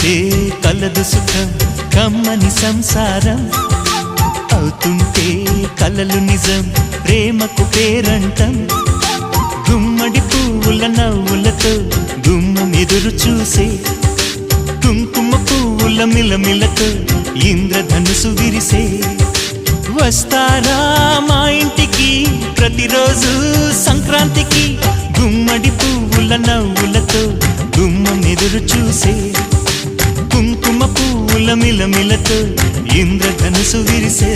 కలిస్తే కలదు సుఖం కమ్మని సంసారం అవుతుంటే కలలు నిజం ప్రేమకు పేరంటం గుమ్మడి పువ్వుల నవ్వులతో గుమ్మం ఎదురు చూసే కుంకుమ పువ్వుల మిలమిలతో ఇంద్రధనుసు విరిసే వస్తారా మా ఇంటికి ప్రతిరోజు సంక్రాంతికి గుమ్మడి పువ్వుల నవ్వులతో గుమ్మం ఎదురు చూసే కుంకుమ పువ్వుల మిలమిలతో ఇంద్రధనుసు విరిసే